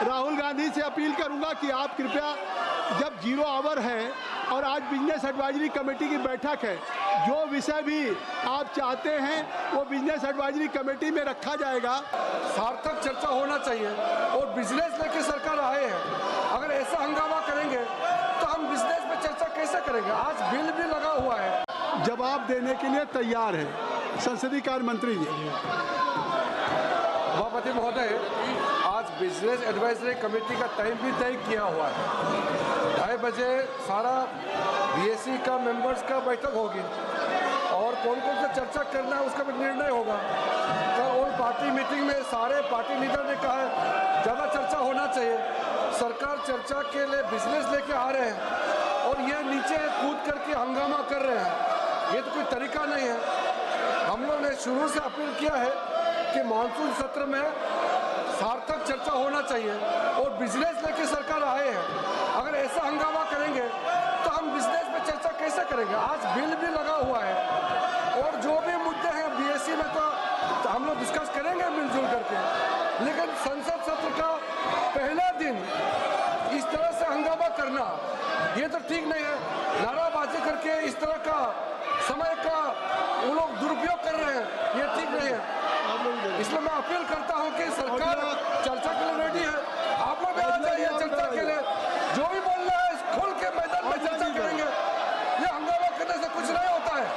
राहुल गांधी से अपील करूंगा कि आप कृपया, जब 0 आवर है और आज बिजनेस एडवाइजरी कमेटी की बैठक है, जो विषय भी आप चाहते हैं वो बिजनेस एडवाइजरी कमेटी में रखा जाएगा। सार्थक चर्चा होना चाहिए और बिजनेस लेके सरकार आए हैं। अगर ऐसा हंगामा करेंगे तो हम बिजनेस पे चर्चा कैसे करेंगे? आज बिल भी लगा हुआ है। जवाब देने के लिए तैयार है संसदीय कार्य मंत्री जी। सभापति महोदय, आज बिजनेस एडवाइजरी कमेटी का टाइम भी तय किया हुआ है। 2:30 बजे सारा बीएससी का मेंबर्स का बैठक होगी और कौन कौन सा चर्चा करना है उसका भी निर्णय होगा। कल ऑल पार्टी मीटिंग में सारे पार्टी लीडर ने कहा है ज़्यादा चर्चा होना चाहिए। सरकार चर्चा के लिए बिजनेस लेके आ रहे हैं और ये नीचे कूद करके हंगामा कर रहे हैं। ये तो कोई तरीका नहीं है। हम लोग ने शुरू से अपील किया है कि मानसून सत्र में सार्थक चर्चा होना चाहिए और बिजनेस लेके सरकार आए हैं। अगर ऐसा हंगामा करेंगे तो हम बिजनेस पे चर्चा कैसे करेंगे? आज बिल भी लगा हुआ है और जो भी मुद्दे हैं बीएससी में तो हम लोग डिस्कस करेंगे मिलजुल करके। लेकिन संसद सत्र का पहला दिन इस तरह से हंगामा करना ये तो ठीक नहीं है। नाराबाजी करके इस तरह का समय का वो लोग दुरुपयोग कर रहे हैं, ये ठीक नहीं है। इसलिए मैं अपील करता हूं कि सरकार चर्चा के लिए रेडी है। आप लोग भी आ जाइए चर्चा के लिए। जो भी बोलना है खुल के मैदान में चर्चा करेंगे। ये हंगामा करने से कुछ नहीं होता है।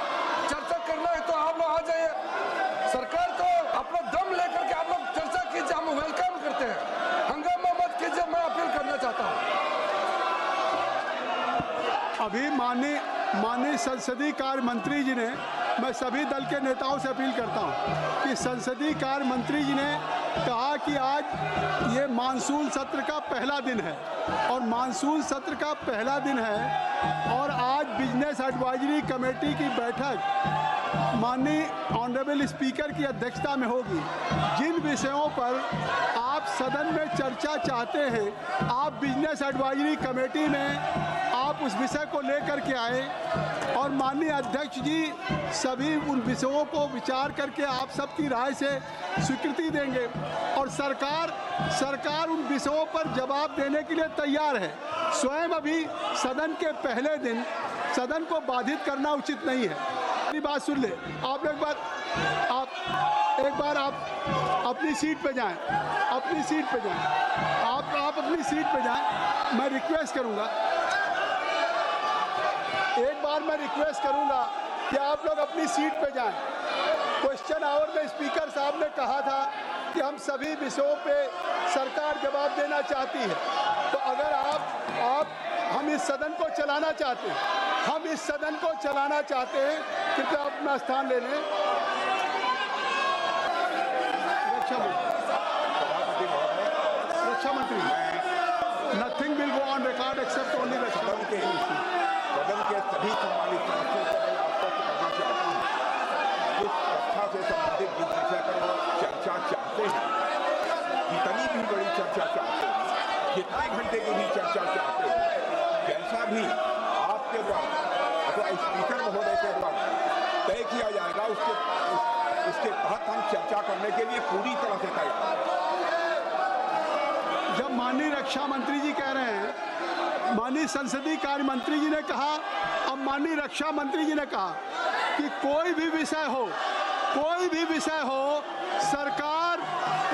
चर्चा करना है तो आप लोग आ जाइए। सरकार को अपना दम लेकर के आप लोग चर्चा कीजिए, हम वेलकम करते हैं। हंगामा मत कीजिए, मैं अपील करना चाहता हूँ। अभी माननीय संसदीय कार्य मंत्री जी ने, मैं सभी दल के नेताओं से अपील करता हूं कि संसदीय कार्य मंत्री जी ने कहा कि आज ये मानसून सत्र का पहला दिन है और मानसून सत्र का पहला दिन है और आज बिजनेस एडवाइजरी कमेटी की बैठक माननीय ऑनरेबल स्पीकर की अध्यक्षता में होगी। जिन विषयों पर आप सदन में चर्चा चाहते हैं, आप बिजनेस एडवाइजरी कमेटी में आप उस विषय को लेकर के आए और माननीय अध्यक्ष जी सभी उन विषयों को विचार करके आप सबकी राय से स्वीकृति देंगे और सरकार उन विषयों पर जवाब देने के लिए तैयार है। स्वयं अभी सदन के पहले दिन सदन को बाधित करना उचित नहीं है। मेरी बात सुन ले। आप एक बार अपनी सीट पे जाएं, अपनी सीट पे जाएं। आप अपनी सीट पे जाएं। मैं रिक्वेस्ट करूंगा, एक बार मैं रिक्वेस्ट करूंगा कि आप लोग अपनी सीट पे जाएं। क्वेश्चन आवर में स्पीकर साहब ने कहा था कि हम सभी विषयों पे सरकार जवाब देना चाहती है। तो अगर हम इस सदन को चलाना चाहते हैं, कृपया अपना स्थान ले लें। रक्षा मंत्री, nothing will go on record except only रक्षा मंत्री। सदन के सभी सम्मानित सदस्यों को मैं आश्वस्त करना चाहता हूँ, इस रक्षा से संबंधित जिस विषय पर वो चर्चा चाहते हैं, जितनी भी बड़ी चर्चा चाहते हैं, जितने घंटे की भी चर्चा चाहते हैं, जैसा भी आपके द्वारा अथवा स्पीकर महोदय के द्वारा तय किया जाएगा उसके तहत हम चर्चा करने के लिए पूरी तरह से तैयार हैं। जब माननीय रक्षा मंत्री जी कह रहे हैं, माननीय संसदीय कार्य मंत्री जी ने कहा, अब माननीय रक्षा मंत्री जी ने कहा कि कोई भी विषय हो सरकार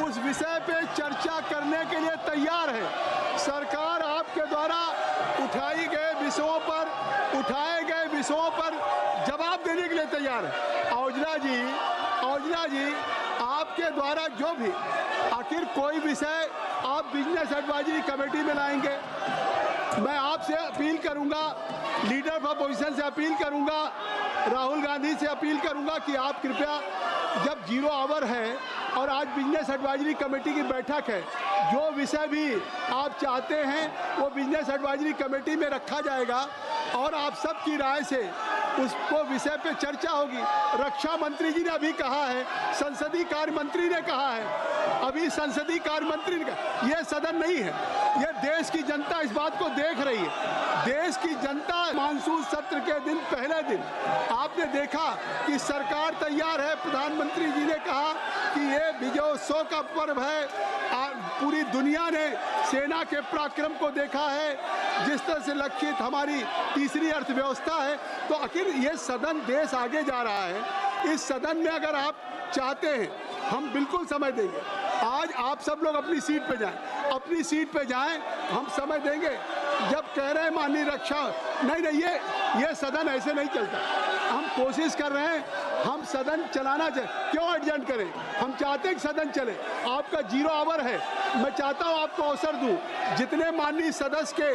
उस विषय पे चर्चा करने के लिए तैयार है। सरकार आपके द्वारा उठाए गए विषयों पर जवाब देने के लिए तैयार है। औजला जी आपके द्वारा जो भी आखिर कोई विषय आप बिजनेस एडवाइजरी कमेटी में लाएंगे, मैं आपसे अपील करूंगा, लीडर ऑफ अपोजिशन से अपील करूंगा, राहुल गांधी से अपील करूंगा कि आप कृपया, जब 0 आवर है और आज बिजनेस एडवाइजरी कमेटी की बैठक है, जो विषय भी आप चाहते हैं वो बिजनेस एडवाइजरी कमेटी में रखा जाएगा और आप सबकी राय से उसको विषय पे चर्चा होगी। रक्षा मंत्री जी ने अभी कहा है, संसदीय कार्य मंत्री ने कहा है, अभी संसदीय कार्य मंत्री ने कहा, यह सदन नहीं है, यह देश की जनता इस बात को देख रही है। देश की जनता मानसून सत्र के दिन, पहले दिन आपने देखा कि सरकार तैयार है। प्रधानमंत्री जी ने कहा कि ये विजयोत्सव का पर्व है, पूरी दुनिया ने सेना के पराक्रम को देखा है, जिस तरह से लक्षित हमारी तीसरी अर्थव्यवस्था है, तो आखिर ये सदन देश आगे जा रहा है। इस सदन में अगर आप चाहते हैं, हम बिल्कुल समय देंगे। आज आप सब लोग अपनी सीट पे जाएं, अपनी सीट पे जाएं, हम समय देंगे। जब कह रहे हैं माननीय रक्षा, नहीं, ये सदन ऐसे नहीं चलता। हम कोशिश कर रहे हैं, हम सदन चलाना चाहिए, क्यों एडजस्ट करें? हम चाहते हैं कि सदन चले। आपका 0 आवर है, मैं चाहता हूं आपको अवसर दूं। जितने माननीय सदस्य के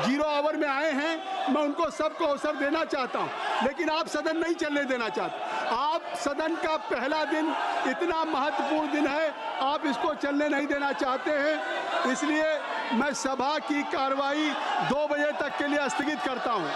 0 आवर में आए हैं, मैं उनको सबको अवसर देना चाहता हूं, लेकिन आप सदन नहीं चलने देना चाहते। आप सदन का पहला दिन इतना महत्वपूर्ण दिन है, आप इसको चलने नहीं देना चाहते हैं, इसलिए मैं सभा की कार्रवाई 2 बजे तक के लिए स्थगित करता हूं।